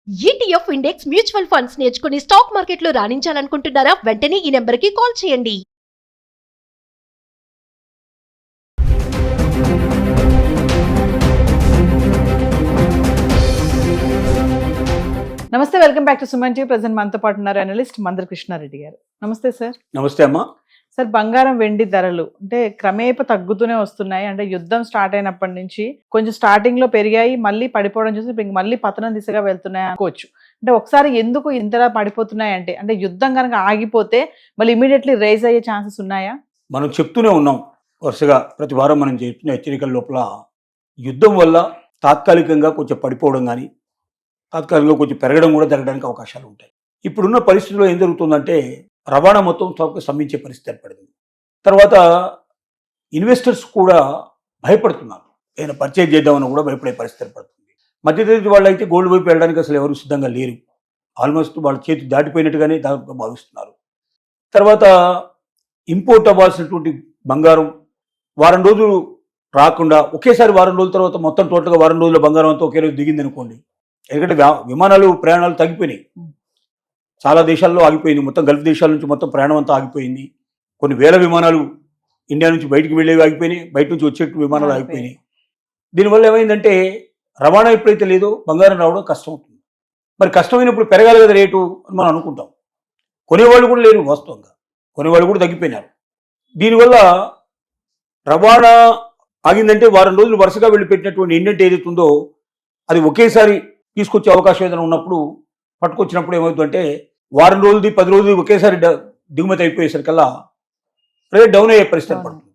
ETF index mutual funds నేర్చుకుని stock మార్కెట్లో రాణించాలనుకుంటున్నారా? వెంటనే ఈ నెంబర్కి కాల్ చేయండి. నమస్తే, welcome back to Suman TV. Present మనతో పాటు ఉన్నారు అనలిస్ట్ మందర కృష్ణారెడ్డి గారు. నమస్తే సార్. నమస్తే అమ్మా. సార్, బంగారం వెండి ధరలు అంటే క్రమేప తగ్గుతూనే వస్తున్నాయి. అంటే యుద్ధం స్టార్ట్ అయినప్పటి నుంచి కొంచెం స్టార్టింగ్ లో పెరిగాయి, మళ్ళీ పడిపోవడం చూసి ఇప్పుడు మళ్ళీ పతనం దిశగా వెళ్తున్నాయి అనుకోవచ్చు. అంటే ఒకసారి ఎందుకు ఇంతలా పడిపోతున్నాయి అంటే యుద్ధం కనుక ఆగిపోతే మళ్ళీ ఇమీడియట్లీ రైజ్ అయ్యే ఛాన్సెస్ ఉన్నాయా? మనం చెప్తూనే ఉన్నాం వరుసగా, ప్రతి వారం మనం చెప్తున్న హెచ్చరికల లోపల యుద్ధం వల్ల తాత్కాలికంగా కొంచెం పడిపోవడం కానీ తాత్కాలికంగా కొంచెం పెరగడం కూడా జరగడానికి అవకాశాలు ఉంటాయి. ఇప్పుడున్న పరిస్థితుల్లో ఏం జరుగుతుందంటే రవాణా మొత్తం త్వరగా స్తంభించే పరిస్థితి ఏర్పడింది. తర్వాత ఇన్వెస్టర్స్ కూడా భయపడుతున్నారు, ఏదైనా పర్చేజ్ చేద్దామని కూడా భయపడే పరిస్థితి ఏర్పడుతుంది. మధ్యతరగతి వాళ్ళు అయితే గోల్డ్ వైపు వెళ్ళడానికి అసలు ఎవరు సిద్ధంగా లేరు. ఆల్మోస్ట్ వాళ్ళ చేతి దాటిపోయినట్టుగానే దాదాపుగా భావిస్తున్నారు. తర్వాత ఇంపోర్ట్ అవ్వాల్సినటువంటి బంగారం వారం రోజులు రాకుండా ఒకేసారి వారం రోజుల తర్వాత మొత్తం టోటల్గా వారం రోజుల బంగారం అంతా ఒకే రోజు దిగింది అనుకోండి. ఎందుకంటే విమానాలు ప్రయాణాలు తగ్గిపోయినాయి, చాలా దేశాల్లో ఆగిపోయింది. మొత్తం గల్ఫ్ దేశాల నుంచి మొత్తం ప్రయాణం అంతా ఆగిపోయింది. కొన్ని వేల విమానాలు ఇండియా నుంచి బయటికి వెళ్ళేవి ఆగిపోయినాయి, బయట నుంచి వచ్చేట్టు విమానాలు ఆగిపోయినాయి. దీనివల్ల ఏమైందంటే రవాణా ఎప్పుడైతే లేదో బంగారం రావడం కష్టం అవుతుంది. మరి కష్టమైనప్పుడు పెరగాలి కదా రేటు అని మనం అనుకుంటాం. కొనేవాళ్ళు కూడా లేరు, వాస్తవంగా కొనేవాళ్ళు కూడా తగ్గిపోయినారు. దీనివల్ల రవాణా ఆగిందంటే వారం రోజులు వరుసగా వెళ్ళి పెట్టినటువంటి ఇండెంట్ ఏదైతే ఉందో అది ఒకేసారి తీసుకొచ్చే అవకాశం ఏదైనా ఉన్నప్పుడు పట్టుకొచ్చినప్పుడు ఏమవుతుందంటే వారం రోజులది 10 రోజులు ఒకేసారి దిగుమతి అయిపోయేసరికల్లా రేట్ డౌన్ అయ్యే పరిస్థితి పడుతుంది.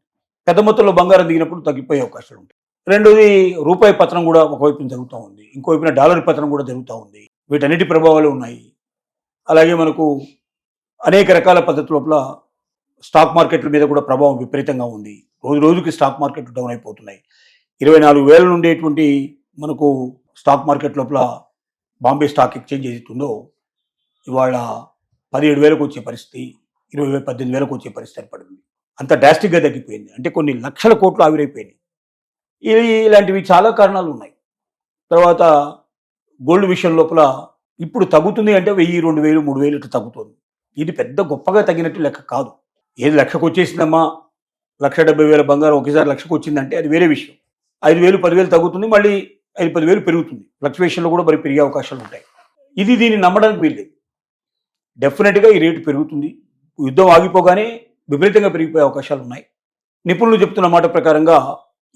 పెద్ద మొత్తంలో బంగారం దిగినప్పుడు తగ్గిపోయే అవకాశాలు ఉంటాయి. రెండోది రూపాయి పతనం కూడా ఒకవైపున జరుగుతూ ఉంది, ఇంకోవైపున డాలర్ పతనం కూడా జరుగుతూ ఉంది. వీటన్నిటి ప్రభావాలు ఉన్నాయి. అలాగే మనకు అనేక రకాల పద్ధతుల లోపల స్టాక్ మార్కెట్ల మీద కూడా ప్రభావం విపరీతంగా ఉంది. రోజు రోజుకి స్టాక్ మార్కెట్లు డౌన్ అయిపోతున్నాయి. 24,000 ఉండేటువంటి మనకు స్టాక్ మార్కెట్ లోపల బాంబే స్టాక్ ఎక్స్చేంజ్ ఏదైతుందో ఇవాళ 17,000కు వచ్చే పరిస్థితి, 18,000కు వచ్చే పరిస్థితి ఏర్పడింది. అంత డ్రాస్టిక్గా తగ్గిపోయింది. అంటే కొన్ని లక్షల కోట్లు ఆవిరైపోయినాయి. ఇలాంటివి చాలా కారణాలు ఉన్నాయి. తర్వాత గోల్డ్ విషయం లోపల ఇప్పుడు తగ్గుతుంది అంటే 1,000, 2,000, 3,000 ఇట్లా తగ్గుతుంది. ఇది పెద్ద గొప్పగా తగ్గినట్టు లెక్క కాదు. ఏది లక్షకు వచ్చేసిందమ్మా, 1,70,000 బంగారం ఒకేసారి లక్షకు వచ్చిందంటే అది వేరే విషయం. 5,000, 10,000 తగ్గుతుంది, మళ్ళీ 5-10,000 పెరుగుతుంది. ఫ్లక్చువేషన్లో కూడా మరి పెరిగే అవకాశాలు ఉంటాయి. దీన్ని నమ్మడానికి వీల్లేదు. డెఫినెట్గా ఈ రేటు పెరుగుతుంది. యుద్ధం ఆగిపోగానే విపరీతంగా పెరిగిపోయే అవకాశాలు ఉన్నాయి. నిపుణులు చెప్తున్న మాట ప్రకారంగా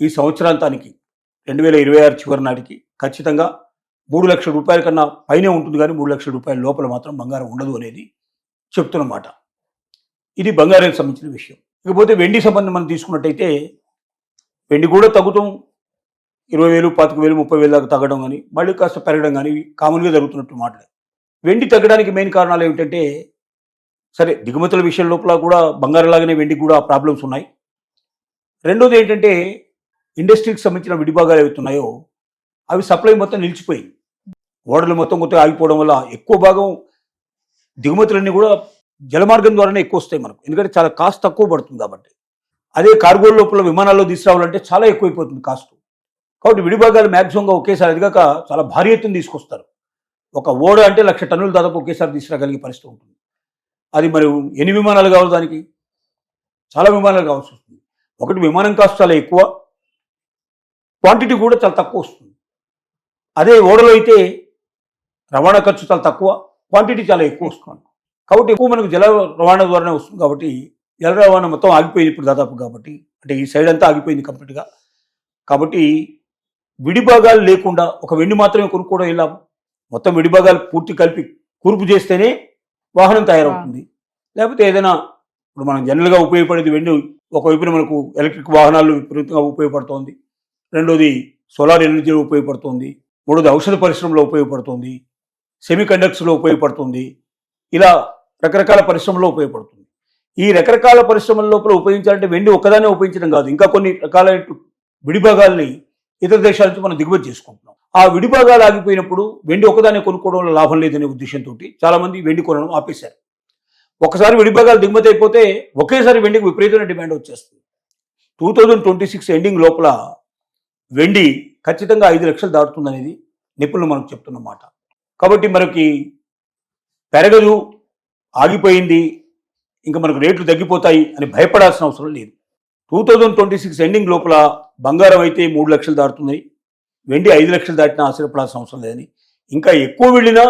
ఈ సంవత్సరాంతానికి 2026 చివరి నాటికి ఖచ్చితంగా 3 లక్షల రూపాయల కన్నా పైనే ఉంటుంది, కానీ 3 లక్షల రూపాయల లోపల మాత్రం బంగారం ఉండదు అనేది చెప్తున్నమాట. ఇది బంగారానికి సంబంధించిన విషయం. ఇకపోతే వెండి సంబంధం మనం తీసుకున్నట్టయితే వెండి కూడా తగ్గుతాం, 20,000, 25,000, 30,000 దాకా తగ్గడం కానీ మళ్ళీ కాస్త పెరగడం కానీ కామన్గా జరుగుతున్నట్టు మాటలే. వెండి తగ్గడానికి మెయిన్ కారణాలు ఏమిటంటే సరే దిగుమతుల విషయం లోపల కూడా బంగారంలాగానే వెండికి కూడా ప్రాబ్లమ్స్ ఉన్నాయి. రెండోది ఏంటంటే ఇండస్ట్రీకి సంబంధించిన విడిభాగాలు ఏవైతున్నాయో అవి సప్లై మొత్తం నిలిచిపోయింది. ఓడలు మొత్తం కొత్తగా ఆగిపోవడం వల్ల ఎక్కువ భాగం దిగుమతులన్నీ కూడా జలమార్గం ద్వారానే ఎక్కువ వస్తాయి మనకు, ఎందుకంటే చాలా కాస్ట్ తక్కువ పడుతుంది కాబట్టి. అదే కార్గో లోపల విమానాల్లో తీసుకురావాలంటే చాలా ఎక్కువైపోతుంది కాస్ట్. కాబట్టి విడిభాగాలు మ్యాక్సిమంగా ఒకేసారి, అదిగాక చాలా భారీ ఎత్తున తీసుకొస్తారు. ఒక ఓడ అంటే 1,00,000 టన్నులు దాదాపు ఒకేసారి తీసుకురాగలిగే పరిస్థితి ఉంటుంది. అది మరి ఎన్ని విమానాలు కావాలి, దానికి చాలా విమానాలు కావాల్సి వస్తుంది. ఒకటి విమానం కాస్ట్ చాలా ఎక్కువ, క్వాంటిటీ కూడా చాలా తక్కువ వస్తుంది. అదే ఓడలో అయితే రవాణా ఖర్చు చాలా తక్కువ, క్వాంటిటీ చాలా ఎక్కువ వస్తుంది. కాబట్టి ఎక్కువ మనకు జల రవాణా ద్వారానే వస్తుంది. కాబట్టి జల రవాణా మొత్తం ఆగిపోయింది ఇప్పుడు దాదాపు. కాబట్టి అంటే ఈ సైడ్ అంతా ఆగిపోయింది కంప్లీట్గా. కాబట్టి విడిభాగాలు లేకుండా ఒక వెండి మాత్రమే కొనుక్కోవడం ఇలా మొత్తం విడిభాగాలు పూర్తి కలిపి కూర్పు చేస్తేనే వాహనం తయారవుతుంది. లేకపోతే ఏదైనా ఇప్పుడు మనం జనరల్గా ఉపయోగపడేది వెండి ఒకవైపున మనకు ఎలక్ట్రిక్ వాహనాలు విపరీతంగా ఉపయోగపడుతోంది, రెండోది సోలార్ ఎనర్జీలో ఉపయోగపడుతుంది, మూడోది ఔషధ పరిశ్రమలో ఉపయోగపడుతుంది, సెమీ కండక్టర్స్లో ఉపయోగపడుతుంది. ఇలా రకరకాల పరిశ్రమల్లో ఉపయోగపడుతుంది. ఈ రకరకాల పరిశ్రమల లోపల ఉపయోగించాలంటే వెండి ఒక్కదానే ఉపయోగించడం కాదు, ఇంకా కొన్ని రకాల విడిభాగాల్ని ఇతర దేశాల నుంచి మనం దిగుమతి చేసుకుంటున్నాం. ఆ విడిభాగాలు ఆగిపోయినప్పుడు వెండి ఒకదాన్ని కొనుక్కోవడంలో లాభం లేదనే ఉద్దేశంతో చాలా మంది వెండి కొనడం ఆపేశారు. ఒకసారి విడిభాగాలు దిగుమతి అయిపోతే ఒకేసారి వెండికి విపరీతమైన డిమాండ్ వచ్చేస్తుంది. 2026 ఎండింగ్ లోపల వెండి ఖచ్చితంగా 5 లక్షలు దాటుతుందనేది నిపుణులు మనకు చెప్తున్నమాట. కాబట్టి మనకి పెరగదు, ఆగిపోయింది, ఇంకా మనకు రేట్లు తగ్గిపోతాయి అని భయపడాల్సిన అవసరం లేదు. 2026 ఎండింగ్ లోపల బంగారం అయితే 3 లక్షలు దాటుతున్నాయి, వెండి 5 లక్షలు దాటినా ఆశ్చర్యపడాల్సిన అవసరం లేదని, ఇంకా ఎక్కువ వెళ్ళినా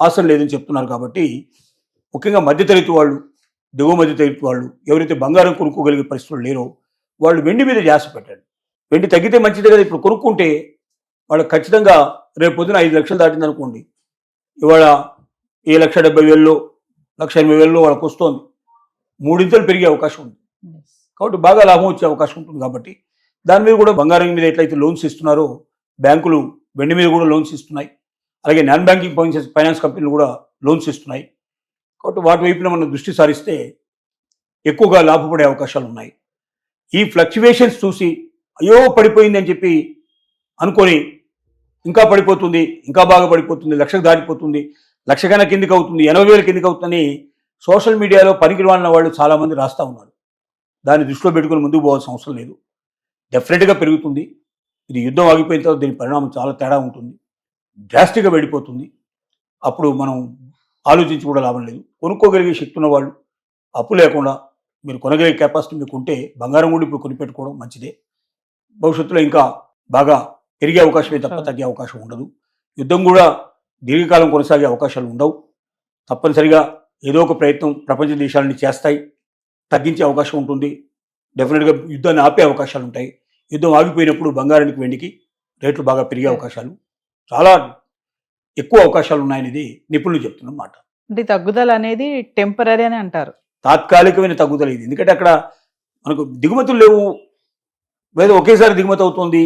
అవసరం లేదని చెప్తున్నారు. కాబట్టి ముఖ్యంగా మధ్యతరగతి వాళ్ళు, దిగువ మధ్యతరగతి వాళ్ళు ఎవరైతే బంగారం కొనుక్కోగలిగే పరిస్థితులు లేరో వాళ్ళు వెండి మీద ధ్యాస పెట్టండి. వెండి తగ్గితే మంచిదే కదా, ఇప్పుడు కొనుక్కుంటే వాళ్ళకి ఖచ్చితంగా రేపు పొద్దున 5 లక్షలు దాటింది అనుకోండి, ఇవాళ 1,70,000 1,80,000 వాళ్ళకి వస్తుంది, 3 ఇంతలు పెరిగే అవకాశం ఉంది. కాబట్టి బాగా లాభం వచ్చే అవకాశం ఉంటుంది. కాబట్టి దాని మీద కూడా బంగారం మీద ఎట్లయితే లోన్స్ ఇస్తున్నారో బ్యాంకులు వెండి మీద కూడా లోన్స్ ఇస్తున్నాయి, అలాగే నాన్ బ్యాంకింగ్ ఫైనాన్స్ కంపెనీలు కూడా లోన్స్ ఇస్తున్నాయి. కాబట్టి వాటి వైపున మనం దృష్టి సారిస్తే ఎక్కువగా లాభపడే అవకాశాలు ఉన్నాయి. ఈ ఫ్లక్చువేషన్స్ చూసి అయ్యో పడిపోయింది అని చెప్పి అనుకొని ఇంకా పడిపోతుంది, ఇంకా బాగా పడిపోతుంది, లక్షకు దాటిపోతుంది, లక్ష కన్నా కిందికి అవుతుంది, 80,000 కిందికి అవుతుందని సోషల్ మీడియాలో పనికి రాని వాళ్ళు చాలామంది రాస్తూ ఉన్నారు. దాన్ని దృష్టిలో పెట్టుకుని ముందుకు పోవాల్సిన అవసరం లేదు. డెఫినెట్గా పెరుగుతుంది. ఇది యుద్ధం ఆగిపోయిన తర్వాత దీని పరిణామం చాలా తేడా ఉంటుంది, డ్రాస్టిక్గా వెళ్ళిపోతుంది. అప్పుడు మనం ఆలోచించి కూడా లాభం లేదు. కొనుక్కోగలిగే శక్తి ఉన్న వాళ్ళు అప్పు లేకుండా మీరు కొనగలిగే కెపాసిటీ మీకు ఉంటే బంగారం కూడా ఇప్పుడు కొనిపెట్టుకోవడం మంచిదే. భవిష్యత్తులో ఇంకా బాగా పెరిగే అవకాశమే తప్ప తగ్గే అవకాశం ఉండదు. యుద్ధం కూడా దీర్ఘకాలం కొనసాగే అవకాశాలు ఉండవు. తప్పనిసరిగా ఏదో ఒక ప్రయత్నం ప్రపంచ దేశాలని చేస్తాయి, తగ్గించే అవకాశం ఉంటుంది. డెఫినెట్గా యుద్ధాన్ని ఆపే అవకాశాలు ఉంటాయి. యుద్ధం ఆగిపోయినప్పుడు బంగారానికి వెండికి రేట్లు బాగా పెరిగే అవకాశాలు, చాలా ఎక్కువ అవకాశాలు ఉన్నాయనేది నిపుణులు చెప్తున్నమాట. అంటే తగ్గుదల అనేది టెంపరీ అని అంటారు, తాత్కాలికమైన తగ్గుదల ఇది. ఎందుకంటే అక్కడ మనకు దిగుమతులు లేవు, లేదా ఒకేసారి దిగుమతి అవుతుంది.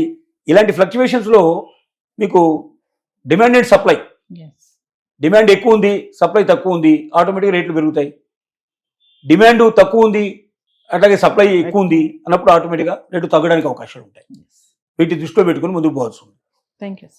ఇలాంటి ఫ్లక్చువేషన్స్లో మీకు డిమాండ్ అండ్ సప్లై, డిమాండ్ ఎక్కువ ఉంది, సప్లై తక్కువ ఉంది, ఆటోమేటిక్గా రేట్లు పెరుగుతాయి. డిమాండ్ తక్కువ ఉంది, అట్లాగే సప్లై ఎక్కువ ఉంది అన్నప్పుడు ఆటోమేటిక్గా రేటు తగ్గడానికి అవకాశాలు ఉంటాయి. వీటి దృష్టిలో పెట్టుకుని ముందుకు పోవాల్సి ఉంది. Thank you.